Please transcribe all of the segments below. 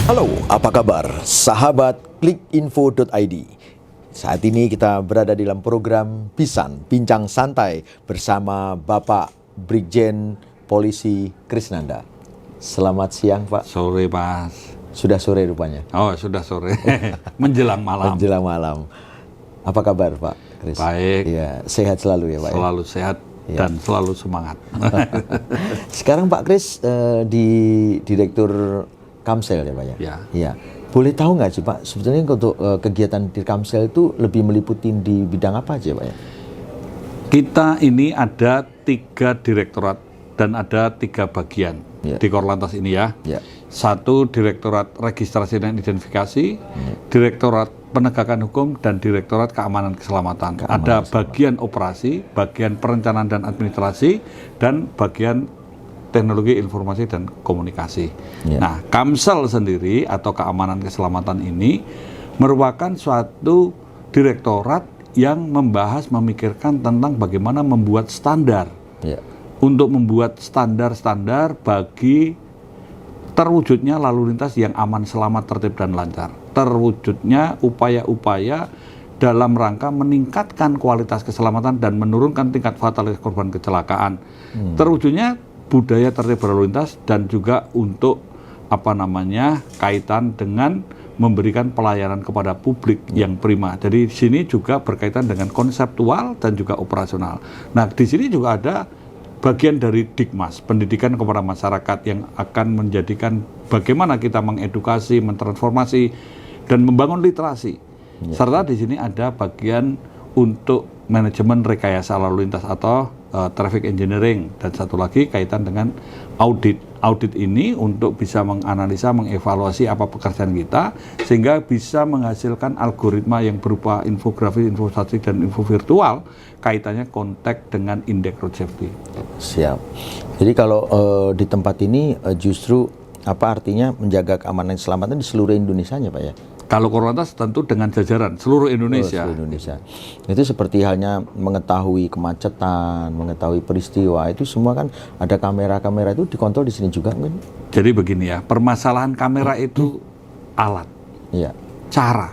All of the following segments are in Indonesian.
Halo, apa kabar? Sahabat klikinfo.id. Saat ini kita berada dalam program Pisan, Bincang Santai bersama Bapak Brigjen Polisi Krisnanda. Selamat siang, Pak. Sore, Mas. Sudah sore rupanya. Oh, sudah sore. Menjelang malam. Menjelang malam. Apa kabar, Pak Kris? Baik. Ya, sehat selalu ya, Pak. Selalu sehat dan selalu semangat. Sekarang Pak Kris di Direktur Kamsel ya, Pak ya? Ya. Iya. Boleh tahu nggak sih, Pak, sebetulnya untuk kegiatan di Kamsel itu lebih meliputi di bidang apa aja, Pak ya? Kita ini ada 3 direktorat dan ada 3 bagian di Korlantas ini ya. Ya. 1 Direktorat Registrasi dan Identifikasi, Direktorat Penegakan Hukum, dan Direktorat Keamanan Keselamatan. Ada bagian operasi, bagian perencanaan dan administrasi, dan bagian teknologi informasi dan komunikasi. Nah, Kamsel sendiri atau keamanan keselamatan ini merupakan suatu direktorat yang membahas, memikirkan tentang bagaimana membuat standar untuk membuat standar-standar bagi terwujudnya lalu lintas yang aman, selamat, tertib, dan lancar. Terwujudnya upaya-upaya dalam rangka meningkatkan kualitas keselamatan dan menurunkan tingkat fatalitas korban kecelakaan. Terwujudnya budaya tertib berlalu lintas dan juga untuk kaitan dengan memberikan pelayanan kepada publik yang prima. Jadi di sini juga berkaitan dengan konseptual dan juga operasional. Nah, di sini juga ada bagian dari Dikmas, pendidikan kepada masyarakat yang akan menjadikan bagaimana kita mengedukasi, mentransformasi dan membangun literasi. Serta di sini ada bagian untuk manajemen rekayasa lalu lintas atau traffic engineering, dan satu lagi kaitan dengan audit. Audit ini untuk bisa menganalisa, mengevaluasi apa pekerjaan kita sehingga bisa menghasilkan algoritma yang berupa infografis, info statistik, dan info virtual kaitannya kontak dengan indeks road safety. Siap. Jadi kalau di tempat ini justru apa artinya menjaga keamanan dan keselamatan di seluruh Indonesianya, Pak ya? Kalau Korlantas tentu dengan jajaran seluruh Indonesia. Seluruh Indonesia. Itu seperti halnya mengetahui kemacetan, mengetahui peristiwa, itu semua kan ada kamera-kamera itu dikontrol di sini juga kan? Jadi begini ya, permasalahan kamera itu alat, cara.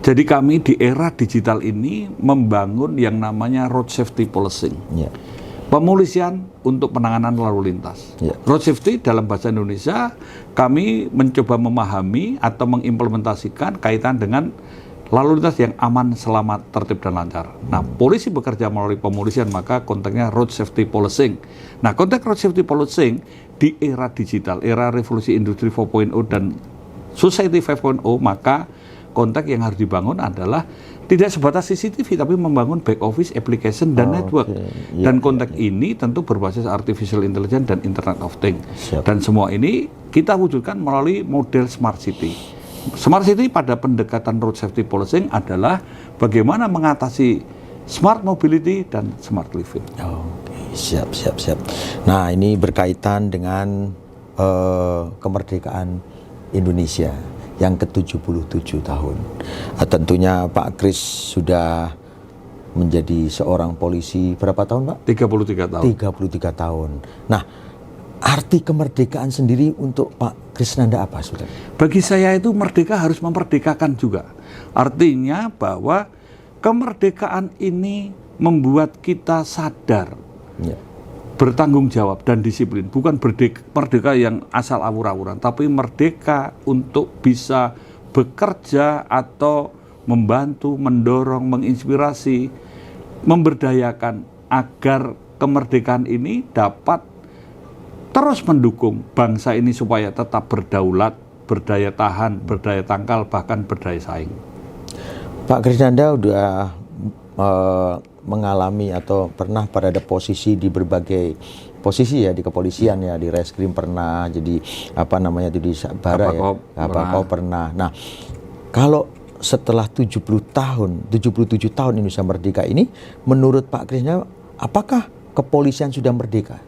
Jadi kami di era digital ini membangun yang namanya road safety policing. Pemolisian untuk penanganan lalu lintas. Road safety dalam bahasa Indonesia kami mencoba memahami atau mengimplementasikan kaitan dengan lalu lintas yang aman, selamat, tertib, dan lancar. Nah, polisi bekerja melalui pemolisian, maka konteksnya road safety policing. Nah, konteks road safety policing di era digital, era revolusi industri 4.0 dan society 5.0, maka konteks yang harus dibangun adalah tidak sebatas CCTV, tapi membangun back office, application, dan network. Dan konteks ini tentu berbasis artificial intelligence dan Internet of Things. Dan semua ini kita wujudkan melalui model Smart City. Smart City pada pendekatan road safety policing adalah bagaimana mengatasi smart mobility dan smart living. Siap. Nah, ini berkaitan dengan kemerdekaan Indonesia yang ke-77 tahun. Tentunya Pak Kris sudah menjadi seorang polisi berapa tahun, Pak? 33 tahun. 33 tahun. Nah, arti kemerdekaan sendiri untuk Pak Krisnanda apa, Saudara? Bagi saya itu merdeka harus memerdekakan juga. Artinya bahwa kemerdekaan ini membuat kita sadar, bertanggung jawab dan disiplin. Bukan merdeka yang asal awur-awuran, tapi merdeka untuk bisa bekerja atau membantu, mendorong, menginspirasi, memberdayakan agar kemerdekaan ini dapat terus mendukung bangsa ini supaya tetap berdaulat, berdaya tahan, berdaya tangkal, bahkan berdaya saing. Pak Krisnanda udah mengalami atau pernah berada posisi di berbagai posisi ya, di kepolisian ya, di reskrim pernah, jadi di Sabara ya, Kapakop pernah. Nah, kalau setelah 77 tahun Indonesia merdeka ini, menurut Pak Krisnanda, apakah kepolisian sudah merdeka?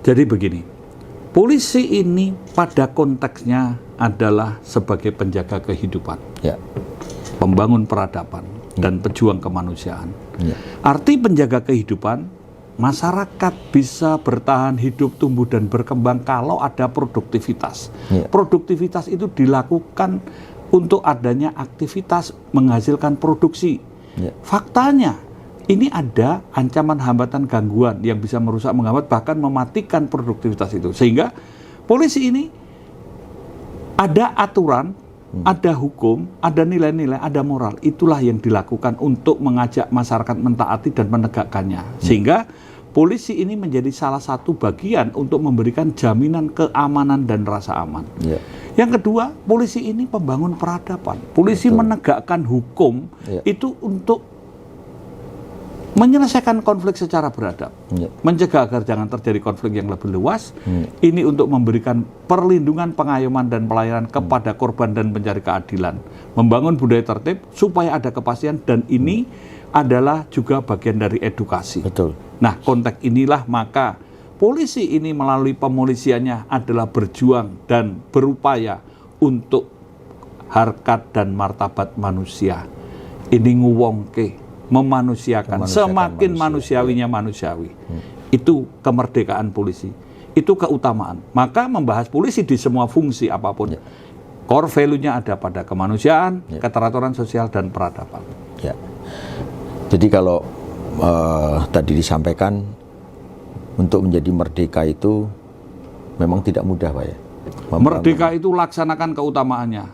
Jadi begini, polisi ini pada konteksnya adalah sebagai penjaga kehidupan, pembangun peradaban, dan pejuang kemanusiaan. Arti penjaga kehidupan masyarakat bisa bertahan hidup, tumbuh dan berkembang kalau ada produktivitas. Produktivitas itu dilakukan untuk adanya aktivitas menghasilkan produksi. Faktanya ini ada ancaman, hambatan, gangguan yang bisa merusak, menghambat, bahkan mematikan produktivitas itu. Sehingga polisi ini ada aturan, ada hukum, ada nilai-nilai, ada moral. Itulah yang dilakukan untuk mengajak masyarakat mentaati dan menegakkannya. Sehingga polisi ini menjadi salah satu bagian untuk memberikan jaminan keamanan dan rasa aman. Yang kedua, polisi ini pembangun peradaban. Polisi menegakkan hukum itu untuk menyelesaikan konflik secara beradab, mencegah agar jangan terjadi konflik yang lebih luas. Ini untuk memberikan perlindungan, pengayoman dan pelayanan kepada korban dan pencari keadilan, membangun budaya tertib supaya ada kepastian, dan ini adalah juga bagian dari edukasi. Nah, konteks inilah maka polisi ini melalui pemolisiannya adalah berjuang dan berupaya untuk harkat dan martabat manusia. Ini nguwongke, memanusiakan, semakin manusiawinya manusiawi. Itu kemerdekaan polisi, itu keutamaan. Maka membahas polisi di semua fungsi apapun, core value-nya ada pada kemanusiaan, keteraturan sosial dan peradaban. Jadi kalau tadi disampaikan untuk menjadi merdeka itu memang tidak mudah, Pak ya. Merdeka itu laksanakan keutamaannya.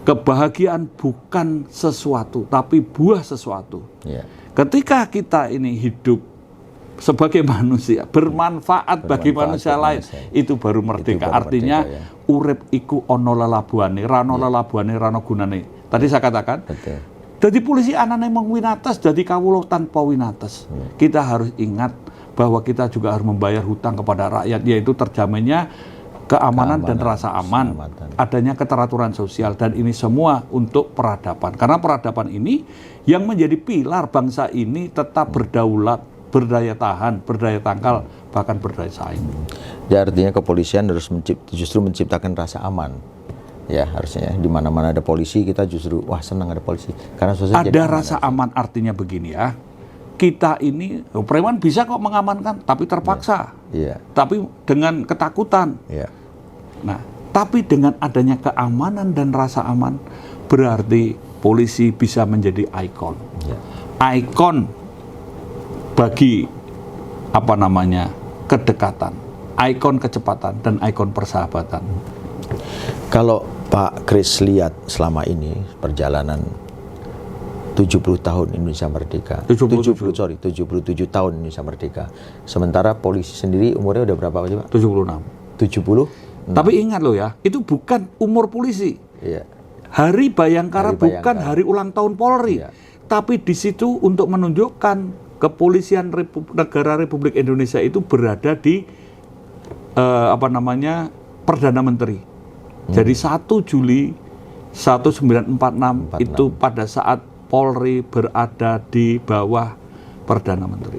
Kebahagiaan bukan sesuatu, tapi buah sesuatu. Ketika kita ini hidup sebagai manusia, bermanfaat bagi manusia lain, itu baru merdeka. Artinya, urip iku ono lelabuane, rano lelabuane, rano gunane. Tadi saya katakan, jadi polisi anane mung winates, jadi kawula tanpa winates. Kita harus ingat bahwa kita juga harus membayar hutang kepada rakyat, yaitu terjaminnya keamanan dan rasa aman, adanya keteraturan sosial, dan ini semua untuk peradaban. Karena peradaban ini yang menjadi pilar bangsa ini tetap berdaulat, berdaya tahan, berdaya tangkal, bahkan berdaya saing. Ya, artinya kepolisian harus justru menciptakan rasa aman. Ya, harusnya di mana-mana ada polisi, kita justru wah senang ada polisi. Karena ada rasa aman, artinya begini ya. Kita ini, preman bisa kok mengamankan, tapi terpaksa. Tapi dengan ketakutan. Nah, tapi dengan adanya keamanan dan rasa aman, berarti polisi bisa menjadi ikon. Ikon bagi kedekatan, ikon kecepatan, dan ikon persahabatan. Kalau Pak Kris lihat selama ini perjalanan 70 tahun Indonesia merdeka. 77 tahun Indonesia merdeka. Sementara polisi sendiri umurnya udah berapa aja, Pak? 70. Tapi ingat loh ya, itu bukan umur polisi. Hari Bayangkara bukan hari ulang tahun Polri. Tapi di situ untuk menunjukkan kepolisian negara Republik Indonesia itu berada di Perdana Menteri. Jadi 1 Juli 1946 itu pada saat Polri berada di bawah Perdana Menteri.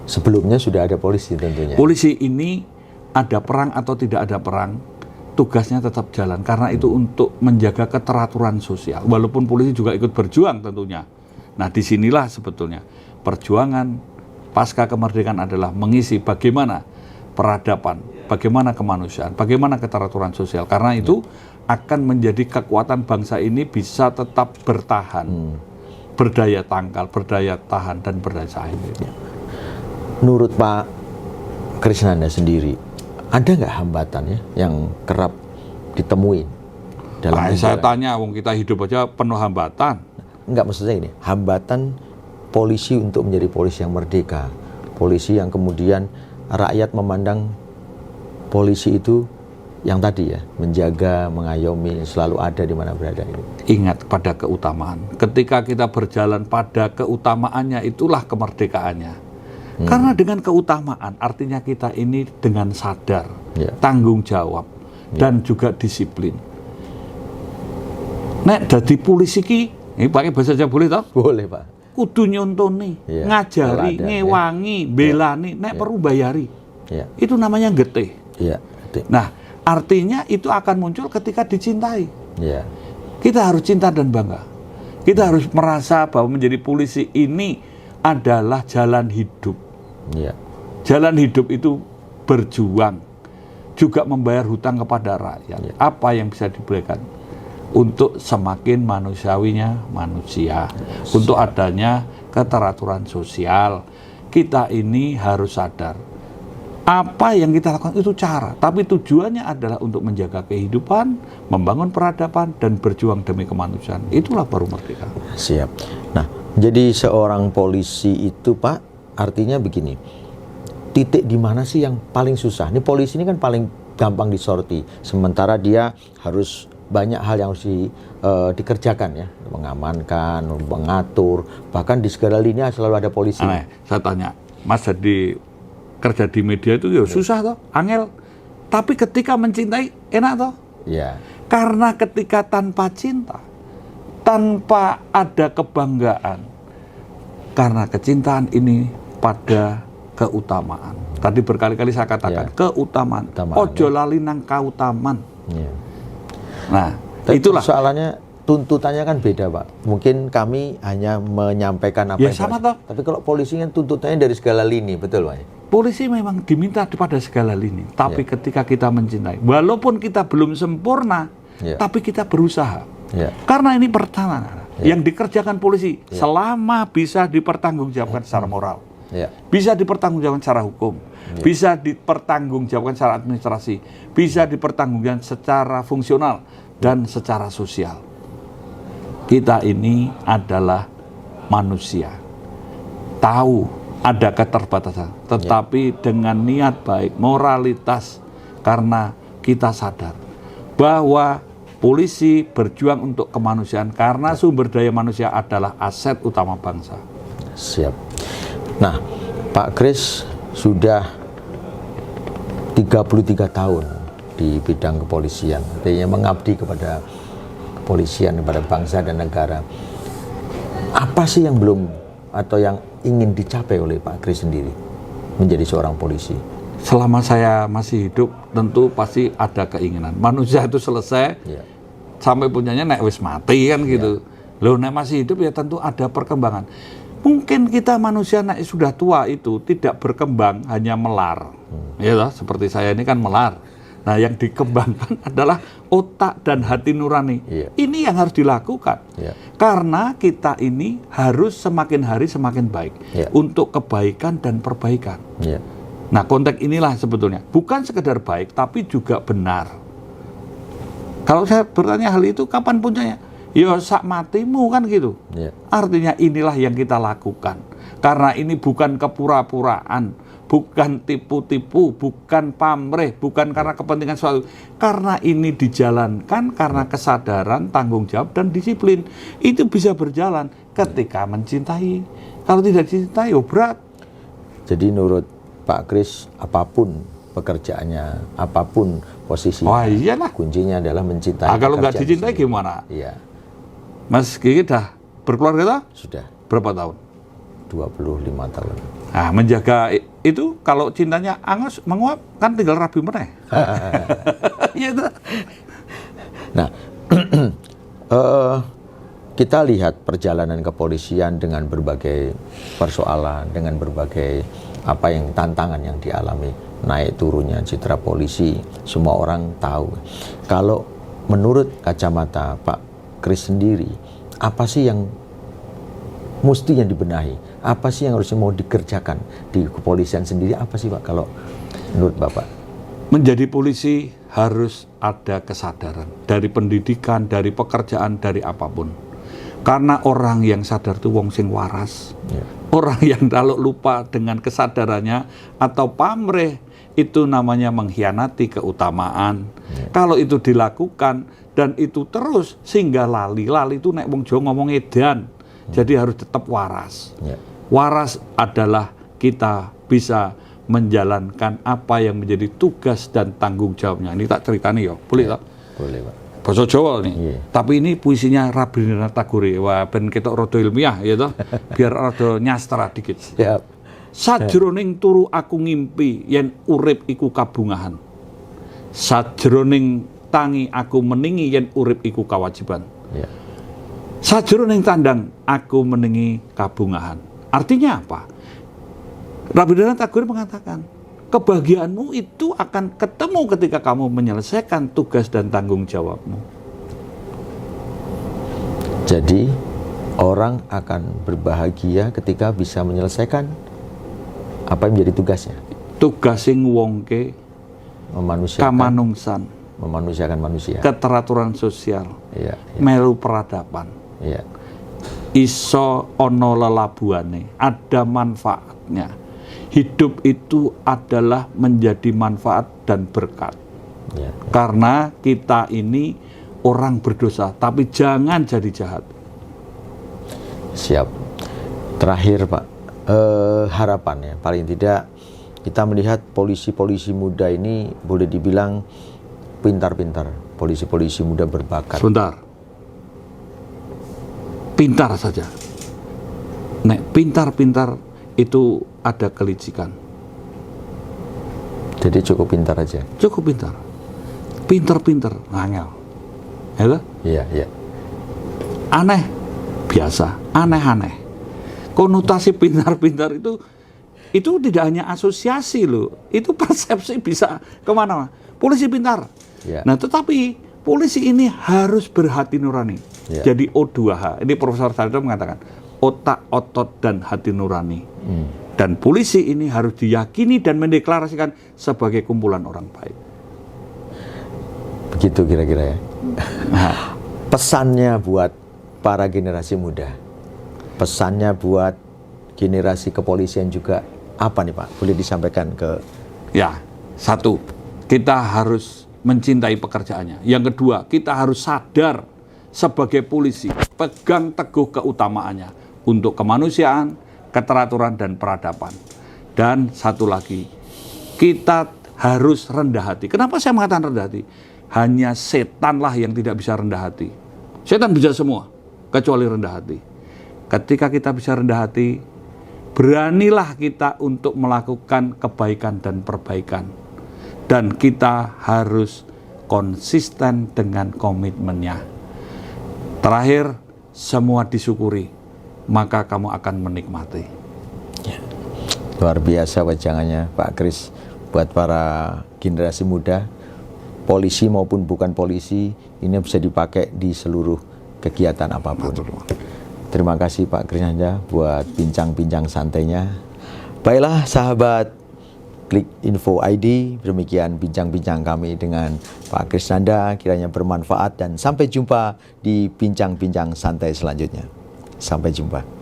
Sebelumnya sudah ada polisi tentunya. Polisi ini ada perang atau tidak ada perang, tugasnya tetap jalan. Karena itu untuk menjaga keteraturan sosial. Walaupun polisi juga ikut berjuang tentunya. Nah, disinilah sebetulnya perjuangan pasca kemerdekaan adalah mengisi bagaimana peradaban, bagaimana kemanusiaan, bagaimana keteraturan sosial. Karena itu akan menjadi kekuatan bangsa ini bisa tetap bertahan, berdaya tangkal, berdaya tahan, dan berdaya saing. Menurut Pak Krisnanda sendiri, ada nggak hambatan ya yang kerap ditemui dalam saya tanya, wong kita hidup aja penuh hambatan. Enggak, maksudnya ini, hambatan polisi untuk menjadi polisi yang merdeka. Polisi yang kemudian rakyat memandang polisi itu yang tadi ya, menjaga, mengayomi, selalu ada di mana berada ini. Ingat pada keutamaan. Ketika kita berjalan pada keutamaannya, itulah kemerdekaannya. Karena dengan keutamaan, artinya kita ini dengan sadar, tanggung jawab, dan juga disiplin. Nek dadi polisi ki, ini pakai bahasa Jawa boleh toh? Boleh, Pak. Kudu nyontoni, ngajari, ngewangi, belani, nek perlu bayari. Itu namanya getih. Nah, artinya itu akan muncul ketika dicintai. Kita harus cinta dan bangga. Kita harus merasa bahwa menjadi polisi ini adalah jalan hidup. Yeah. Jalan hidup itu berjuang, juga membayar hutang kepada rakyat. Yeah. Apa yang bisa diberikan untuk semakin manusiawinya manusia, untuk adanya keteraturan sosial. Kita ini harus sadar, apa yang kita lakukan itu cara, tapi tujuannya adalah untuk menjaga kehidupan, membangun peradaban, dan berjuang demi kemanusiaan. Itulah baru merdeka. Siap. Nah, jadi seorang polisi itu, Pak, artinya begini, titik di mana sih yang paling susah? Ini polisi ini kan paling gampang disorti, sementara dia harus banyak hal yang harus dikerjakan ya, mengamankan, mengatur, bahkan di segala lini selalu ada polisi. Saya tanya, Mas jadi kerja di media itu ya susah toh, angel. Tapi ketika mencintai enak toh? Ya. Karena ketika tanpa cinta, tanpa ada kebanggaan, karena kecintaan ini pada keutamaan. Tadi berkali-kali saya katakan keutamaan. Ojo lali nang kautaman. Ya. Nah, itulah soalannya. Tuntutannya kan beda, Pak. Mungkin kami hanya menyampaikan apa ya sama toh. Tapi kalau polisi kan tuntutannya dari segala lini, betul, Pak? Polisi memang diminta pada segala lini. Tapi ketika kita mencintai, walaupun kita belum sempurna, tapi kita berusaha. Karena ini pertama yang dikerjakan polisi selama bisa dipertanggungjawabkan secara moral, bisa dipertanggungjawabkan secara hukum, bisa dipertanggungjawabkan secara administrasi, bisa dipertanggungjawabkan secara fungsional dan secara sosial. Kita ini adalah manusia, tahu ada keterbatasan, tetapi dengan niat baik, moralitas, karena kita sadar bahwa polisi berjuang untuk kemanusiaan, karena sumber daya manusia adalah aset utama bangsa. Siap. Nah, Pak Kris sudah 33 tahun di bidang kepolisian, artinya mengabdi kepada kepolisian, kepada bangsa dan negara. Apa sih yang belum atau yang ingin dicapai oleh Pak Kris sendiri menjadi seorang polisi? Selama saya masih hidup, tentu pasti ada keinginan. Manusia itu selesai sampai punyanya nek wis mati kan gitu. Loh, nek masih hidup ya tentu ada perkembangan. Mungkin kita manusia nek sudah tua itu tidak berkembang, hanya melar. Ya toh, seperti saya ini kan melar. Nah, yang dikembangkan adalah otak dan hati nurani. Ini yang harus dilakukan. Karena kita ini harus semakin hari semakin baik untuk kebaikan dan perbaikan. Nah, konteks inilah sebetulnya bukan sekedar baik, tapi juga benar. Kalau saya bertanya hal itu, kapan puncaknya? Ya sak matimu kan gitu. Artinya inilah yang kita lakukan. Karena ini bukan kepura-puraan, bukan tipu-tipu, bukan pamrih, bukan karena kepentingan suatu. Karena ini dijalankan karena kesadaran, tanggung jawab, dan disiplin. Itu bisa berjalan ketika mencintai. Kalau tidak dicintai, ya berat. Jadi menurut Pak Kris, apapun pekerjaannya, apapun posisinya, kuncinya adalah mencintai. Kalau nggak dicintai gimana? Mas Gigi dah berkeluarga? Sudah. Berapa tahun? 25 tahun. Nah, menjaga itu kalau cintanya angus menguap kan tinggal rabi meneh. Nah, kita lihat perjalanan kepolisian dengan berbagai persoalan, dengan berbagai apa yang tantangan yang dialami, naik turunnya citra polisi, semua orang tahu. Kalau menurut kacamata Pak Kris sendiri, apa sih yang mestinya dibenahi? Apa sih yang harusnya mau dikerjakan di kepolisian sendiri? Apa sih, Pak, kalau menurut Bapak? Menjadi polisi harus ada kesadaran dari pendidikan, dari pekerjaan, dari apapun. Karena orang yang sadar itu wong sing waras. Orang yang kalau lupa dengan kesadarannya atau pamrih, itu namanya mengkhianati keutamaan. Kalau itu dilakukan dan itu terus sehingga lali itu nek wong Jawa ngomong edan. Jadi harus tetap waras. Waras adalah kita bisa menjalankan apa yang menjadi tugas dan tanggung jawabnya. Ini tak ceritani ya, boleh tak? Boleh, Pak. Basa Jawa nih. Tapi ini puisinya Rabindranath Tagore. Wah, ben ketok rada ilmiah ya toh. Biar rada nyastra dikit. Sajroning turu aku ngimpi yen urip iku kabungahan. Sajroning tangi aku meningi yen urip iku kewajiban. Sajroning tandang aku meningi kabungahan. Artinya apa? Rabindranath Tagore mengatakan, kebahagiaanmu itu akan ketemu ketika kamu menyelesaikan tugas dan tanggung jawabmu. Jadi orang akan berbahagia ketika bisa menyelesaikan apa yang menjadi tugasnya. Tugas sing wongke kamanungsan, memanusiakan manusia, keteraturan sosial, melu peradaban, iso ono lelabuane, ada manfaatnya. Hidup itu adalah menjadi manfaat dan berkat. Karena kita ini orang berdosa, tapi jangan jadi jahat. Siap. Terakhir Pak, harapannya paling tidak kita melihat polisi-polisi muda ini boleh dibilang pintar-pintar, polisi-polisi muda berbakat. Sebentar, pintar saja. Nek pintar-pintar itu ada kelicikan. Jadi cukup pintar aja. Cukup pintar. Pintar-pintar, ngangel. Iya. Aneh, biasa. Aneh-aneh. Konotasi pintar-pintar itu tidak hanya asosiasi loh. Itu persepsi bisa kemana-mana. Polisi pintar. Nah, tetapi polisi ini harus berhati nurani. Jadi O2H. Ini Profesor Sardo mengatakan, otak, otot, dan hati nurani. Dan polisi ini harus diyakini dan mendeklarasikan sebagai kumpulan orang baik. Begitu kira-kira ya. Pesannya buat para generasi muda, pesannya buat generasi kepolisian juga apa nih Pak? Boleh disampaikan ke... Ya, satu, kita harus mencintai pekerjaannya. Yang kedua, kita harus sadar sebagai polisi, pegang teguh keutamaannya untuk kemanusiaan, keteraturan, dan peradaban. Dan satu lagi, kita harus rendah hati. Kenapa saya mengatakan rendah hati? Hanya setanlah yang tidak bisa rendah hati. Setan bisa semua, kecuali rendah hati. Ketika kita bisa rendah hati, beranilah kita untuk melakukan kebaikan dan perbaikan. Dan kita harus konsisten dengan komitmennya. Terakhir, semua disyukuri, maka kamu akan menikmati. Luar biasa wajangannya Pak Kris buat para generasi muda, polisi maupun bukan polisi, ini bisa dipakai di seluruh kegiatan apapun. Terima kasih Pak Krisnanda buat bincang-bincang santainya. Baiklah sahabat Klik Info ID, demikian bincang-bincang kami dengan Pak Krisnanda, kiranya bermanfaat dan sampai jumpa di bincang-bincang santai selanjutnya. Sampai jumpa.